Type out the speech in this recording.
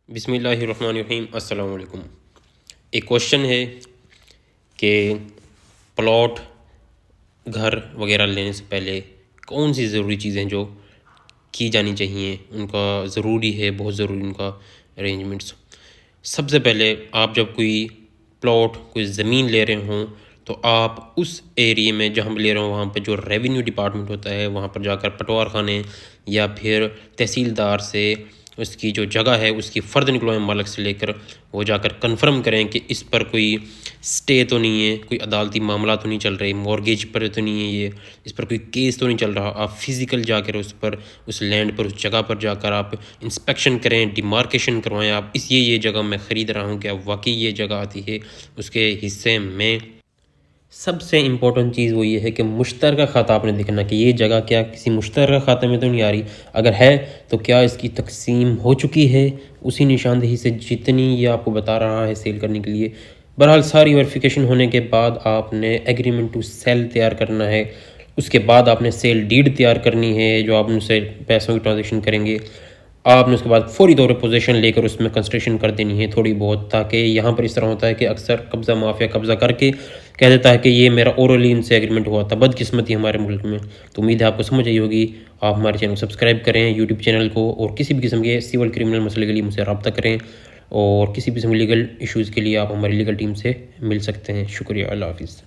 بسم اللہ الرحمن الرحیم۔ السلام علیکم۔ ایک کوشچن ہے کہ پلاٹ گھر وغیرہ لینے سے پہلے کون سی ضروری چیزیں جو کی جانی چاہیے، ان کا ضروری ہے، بہت ضروری ان کا ارینجمنٹس۔ سب سے پہلے آپ جب کوئی پلاٹ کوئی زمین لے رہے ہوں تو آپ اس ایریے میں جہاں لے رہے ہوں وہاں پہ جو ریونیو ڈپارٹمنٹ ہوتا ہے وہاں پر جا کر پٹوار خانے یا پھر تحصیلدار سے اس کی جو جگہ ہے اس کی فرد نکلوائے مالک سے لے کر وہ جا کر کنفرم کریں کہ اس پر کوئی سٹے تو نہیں ہے، کوئی عدالتی معاملہ تو نہیں چل رہی، مورگیج پر تو نہیں ہے، یہ اس پر کوئی کیس تو نہیں چل رہا۔ آپ فزیکل جا کر اس پر اس لینڈ پر اس جگہ پر جا کر آپ انسپیکشن کریں، ڈیمارکیشن کروائیں، آپ اس یہ جگہ میں خرید رہا ہوں، کیا واقعی یہ جگہ آتی ہے اس کے حصے میں۔ سب سے امپورٹنٹ چیز وہ یہ ہے کہ مشترکہ کھاتہ آپ نے دیکھنا کہ یہ جگہ کیا کسی مشترکہ کھاتے میں تو نہیں آ رہی، اگر ہے تو کیا اس کی تقسیم ہو چکی ہے اسی نشاندہی سے جتنی یہ آپ کو بتا رہا ہے سیل کرنے کے لیے۔ بہرحال ساری ویریفیکیشن ہونے کے بعد آپ نے ایگریمنٹ ٹو سیل تیار کرنا ہے، اس کے بعد آپ نے سیل ڈیڈ تیار کرنی ہے جو آپ ان سے پیسوں کی ٹرانزیکشن کریں گے۔ آپ نے اس کے بعد فوری طور پر پوزیشن لے کر اس میں کنسٹرکشن کر دینی ہے تھوڑی بہت، تاکہ یہاں پر اس طرح ہوتا ہے کہ اکثر قبضہ مافیا قبضہ کر کے کہہ دیتا ہے کہ یہ میرا اورلی ان سے ایگریمنٹ ہوا تھا، بدقسمتی ہمارے ملک میں۔ تو امید ہے آپ کو سمجھ آئی ہوگی۔ آپ ہمارے چینل کو سبسکرائب کریں، یوٹیوب چینل کو، اور کسی بھی قسم کے سول کرمنل مسئلے کے لیے مجھ سے رابطہ کریں، اور کسی بھی قسم کے لیگل ایشوز کے لیے آپ ہماری لیگل ٹیم سے مل سکتے ہیں۔ شکریہ، اللہ حافظ۔